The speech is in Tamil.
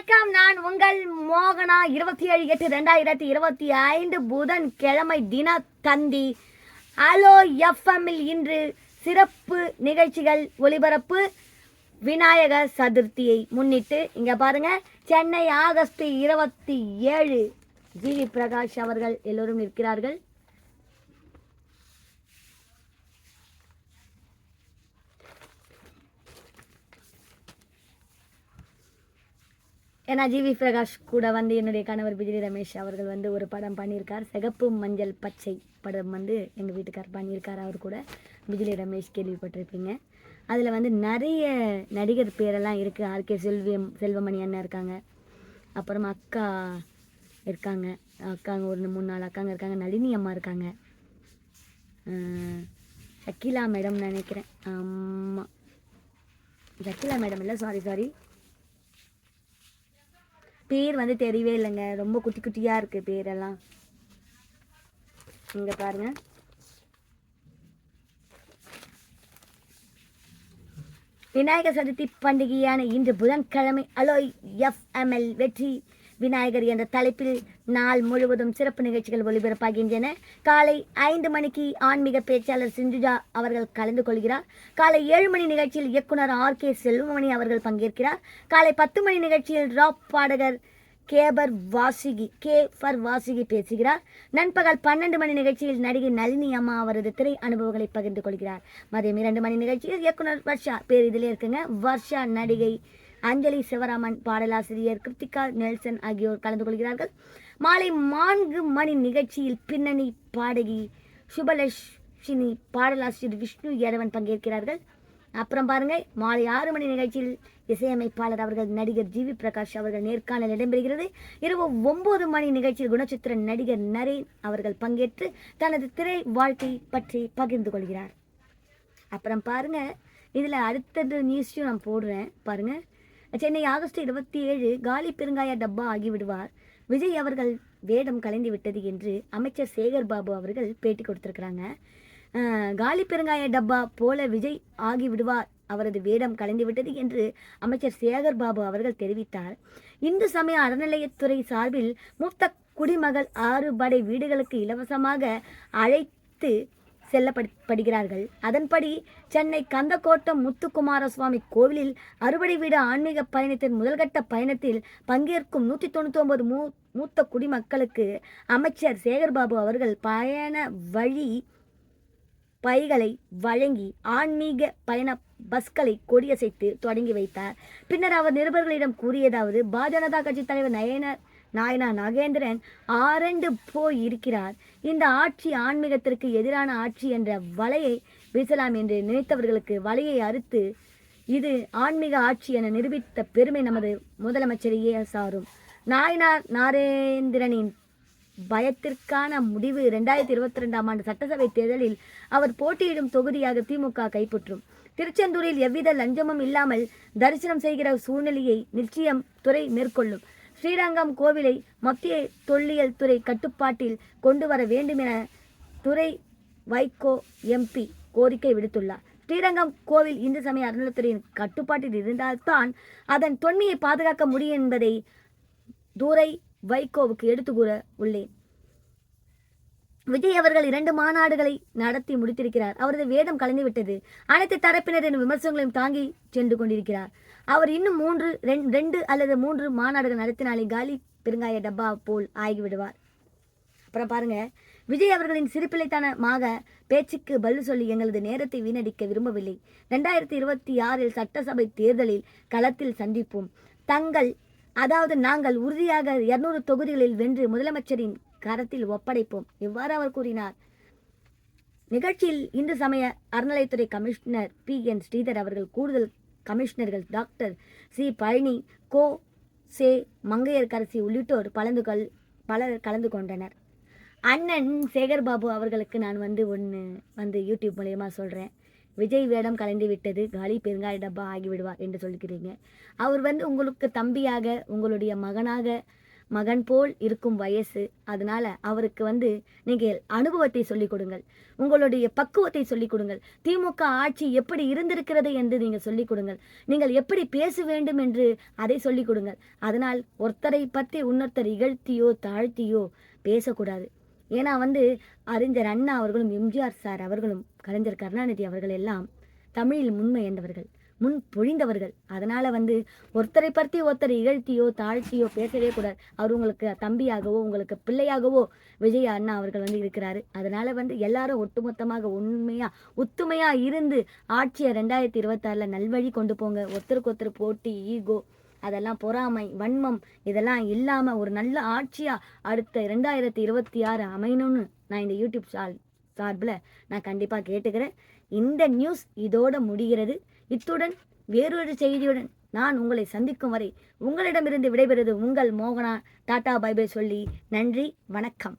வணக்கம், நான் உங்கள் மோகனா. 27/8/2025 புதன்கிழமை தின தந்தி ஹலோ எஃப்எம்மில் இன்று சிறப்பு நிகழ்ச்சிகள் ஒளிபரப்பு. விநாயகர் சதுர்த்தியை முன்னிட்டு இங்கே பாருங்க, சென்னை ஆகஸ்ட் 27 ஜிவி பிரகாஷ் அவர்கள் எல்லோரும் நிற்கிறார்கள். ஏன்னா ஜிவி பிரகாஷ் கூட வந்து என்னுடைய கணவர் பிஜிலி ரமேஷ் அவர்கள் வந்து ஒரு படம் பண்ணியிருக்கார். சிகப்பு மஞ்சள் பச்சை படம் வந்து எங்கள் வீட்டுக்கார் பண்ணியிருக்கார். அவர் கூட பிஜிலி ரமேஷ் கேள்விப்பட்டிருப்பீங்க. அதில் வந்து நிறைய நடிகர் பேரெல்லாம் இருக்குது. ஆர்கே செல்வமணி அண்ணன் இருக்காங்க, அப்புறமா அக்கா இருக்காங்க, அக்காங்க ஒரு 3-4 அக்காங்க இருக்காங்க, நளினி அம்மா இருக்காங்க, ஷக்கீலா மேடம் நினைக்கிறேன். ஆமாம், ஷக்கீலா மேடம் இல்லை, சாரி பேர் வந்து தெரியவே இல்லைங்க. ரொம்ப குட்டி குட்டியாக இருக்குது பேரெல்லாம். இங்கே பாருங்க, விநாயகர் சதுர்த்தி பண்டிகையான இன்று புதன்கிழமை ஹலோ எஃப்எம்எல் வெற்றி விநாயகர் என்ற தலைப்பில் நாள் முழுவதும் சிறப்பு நிகழ்ச்சிகள் ஒளிபரப்பாகின்றன. காலை 5 மணிக்கு ஆன்மீக பேச்சாளர் சிந்துஜா அவர்கள் கலந்து கொள்கிறார். காலை 7 மணி நிகழ்ச்சியில் இயக்குனர் ஆர்கே செல்வமணி அவர்கள் பங்கேற்கிறார். காலை 10 மணி நிகழ்ச்சியில் ராப் பாடகர் கே ஃபர் வாசிகி பேசுகிறார். நண்பகல் 12 மணி நிகழ்ச்சியில் நடிகை நளினி அம்மா அவரது திரை அனுபவங்களை பகிர்ந்து கொள்கிறார். மதியம் 2 மணி நிகழ்ச்சியில் இயக்குனர் வர்ஷா, பேர் இதிலே இருக்குங்க, வர்ஷா, நடிகை அஞ்சலி சிவராமன், பாடலாசிரியர் கிருத்திகா நெல்சன் ஆகியோர் கலந்து கொள்கிறார்கள். மாலை 4 மணி நிகழ்ச்சியில் பின்னணி பாடகி சுபலட்சுமி, பாடலாசிரியர் விஷ்ணு யாதவன் பங்கேற்கிறார்கள். அப்புறம் பாருங்க, மாலை 6 மணி நிகழ்ச்சியில் இசையமைப்பாளர் அவர்கள் நடிகர் ஜிவி பிரகாஷ் அவர்கள் நேர்காணல் இடம்பெறுகிறது. இரவு 9 மணி நிகழ்ச்சியில் குணச்சித்திர நடிகர் நரேன் அவர்கள் பங்கேற்று தனது திரை வாழ்க்கை பற்றி பகிர்ந்து கொள்கிறார். அப்புறம் பாருங்க, இதில் அடுத்தது நியூஸையும் நான் போடுறேன் பாருங்க. சென்னை ஆகஸ்ட் 27 காலி பெருங்காய டப்பா ஆகிவிடுவார், விஜய் அவர்கள் வேடம் கலைந்து விட்டது என்று அமைச்சர் சேகர் பாபு அவர்கள் பேட்டி கொடுத்திருக்கிறாங்க. காலி பெருங்காய டப்பா போல விஜய் ஆகிவிடுவார், அவரது வேடம் கலைந்து விட்டது என்று அமைச்சர் சேகர் பாபு அவர்கள் தெரிவித்தார். இந்து சமய அறநிலையத்துறை சார்பில் மூத்த குடிமகள் 6 படை வீடுகளுக்கு இலவசமாக அழைத்து செல்லப்படுகிறார்கள். அதன்படி சென்னை கந்தக்கோட்டம் முத்துக்குமாரசுவாமி கோவிலில் அறுபடை வீடு ஆன்மீக பயணத்தின் முதல்கட்ட பயணத்தில் பங்கேற்கும் 199 மூத்த குடிமக்களுக்கு அமைச்சர் சேகர்பாபு அவர்கள் பயண வழி பைகளை வழங்கி ஆன்மீக பயண பஸ்களை கொடியசைத்து தொடங்கி வைத்தார். பின்னர் அவர் நிருபர்களிடம் கூறியதாவது, பாஜக கட்சி தலைவர் நாயனா நாகேந்திரன் ஆரண்டு போய் இருக்கிறார். இந்த ஆட்சி ஆன்மீகத்திற்கு எதிரான ஆட்சி என்ற வலையை வீசலாம் என்று நினைத்தவர்களுக்கு வலையை அறுத்து இது ஆன்மீக ஆட்சி என நிரூபித்த பெருமை நமது முதலமைச்சரையே சாரும். நாயனார் நாகேந்திரனின் பயத்திற்கான முடிவு 2022ஆம் ஆண்டு சட்டசபை தேர்தலில் அவர் போட்டியிடும் தொகுதியாக திமுக கைப்பற்றும். திருச்செந்தூரில் எவ்வித லஞ்சமும் இல்லாமல் தரிசனம் செய்கிற சூழ்நிலையை நிச்சயம் துறை மேற்கொள்ளும். ஸ்ரீரங்கம் கோவிலை மத்திய தொல்லியல் துறை கட்டுப்பாட்டில் கொண்டு வர வேண்டும் என துறை வைகோ எம்பி கோரிக்கை விடுத்துள்ளார். ஸ்ரீரங்கம் கோவில் இந்து சமய அறநிலையத்துறையின் கட்டுப்பாட்டில் இருந்தால்தான் அதன் தொன்மையை பாதுகாக்க முடியும் என்பதை துரை வைகோவுக்கு எடுத்து கூற உள்ளேன். விஜய் அவர்கள் 2 மாநாடுகளை நடத்தி முடித்திருக்கிறார். அவரது வேடம் கலைந்து விட்டது. அனைத்து தரப்பினரின் விமர்சனங்களையும் தாங்கி சென்று கொண்டிருக்கிறார். அவர் இன்னும் 2 அல்லது 3 மாநாடுகள் நடத்தினாலே காலி பெருங்காய டப்பா போல் ஆகிவிடுவார். அப்புறம் பாருங்க, விஜய் அவர்களின் சிறுபிள்ளைத்தனமாக பேச்சுக்கு பதில் சொல்லி எங்களது நேரத்தை வீணடிக்க விரும்பவில்லை. 2026 சட்டசபை தேர்தலில் களத்தில் சந்திப்போம். நாங்கள் உறுதியாக 200 தொகுதிகளில் வென்று முதலமைச்சரின் கரத்தில் ஒப்படைப்போம், இவ்வாறு அவர் கூறினார். நிகழ்ச்சியில் இந்து சமய அறநிலையத்துறை கமிஷனர் PN ஸ்ரீதர் அவர்கள், கூடுதல் கமிஷனர்கள் டாக்டர் சி பழனி, சே மங்கையர்கரசி உள்ளிட்டோர் பலர் கலந்து கொண்டனர். அண்ணன் சேகர்பாபு அவர்களுக்கு நான் ஒன்று யூடியூப் மூலயமா சொல்கிறேன். விஜய் வேடம் கலைந்து விட்டது, காலி பெருங்காய டப்பா ஆகிவிடுவார் என்று சொல்லிக்கிறீங்க. அவர் உங்களுக்கு தம்பியாக, உங்களுடைய மகனாக மகன் போல் இருக்கும் வயசு. அதனால அவருக்கு நீங்கள் அனுபவத்தை சொல்லிக் கொடுங்கள், உங்களுடைய பக்குவத்தை சொல்லிக் கொடுங்கள். திமுக ஆட்சி எப்படி இருந்திருக்கிறது என்று நீங்கள் சொல்லிக் கொடுங்கள். நீங்கள் எப்படி பேச வேண்டும் என்று அதை சொல்லிக் கொடுங்கள். அதனால் ஒருத்தரை பற்றி இன்னொருத்தர் இகழ்த்தியோ தாழ்த்தியோ பேசக்கூடாது. ஏன்னா அறிஞர் அண்ணா அவர்களும் எம்ஜிஆர் சார் அவர்களும் கலைஞர் கருணாநிதி அவர்கள் எல்லாம் தமிழில் முன்மை என்றவர்கள், முன் பொழிந்தவர்கள். அதனால் ஒருத்தரை பற்றி ஒருத்தரை இகழ்த்தியோ தாழ்த்தியோ பேசவே கூடாது. அவர் உங்களுக்கு தம்பியாகவோ உங்களுக்கு பிள்ளையாகவோ விஜய் அண்ணா அவர்கள் இருக்கிறாரு. அதனால் எல்லாரும் ஒட்டுமொத்தமாக உண்மையாக ஒத்துமையாக இருந்து ஆட்சியை 2026 நல்வழி கொண்டு போங்க. ஒருத்தருக்கு ஒருத்தர் போட்டி, ஈகோ, அதெல்லாம் பொறாமை, வன்மம் இதெல்லாம் இல்லாமல் ஒரு நல்ல ஆட்சியாக அடுத்த 2026 அமையணும்னு நான் இந்த யூடியூப் சார்பில் நான் கண்டிப்பாக கேட்டுக்கிறேன். இந்த நியூஸ் இதோடு முடிகிறது. இத்துடன் வேறொரு செய்தியுடன் நான் உங்களை சந்திக்கும் வரை உங்களிடமிருந்து விடைபெறுவது உங்கள் மோகனா. டாடா பை பை சொல்லி நன்றி, வணக்கம்.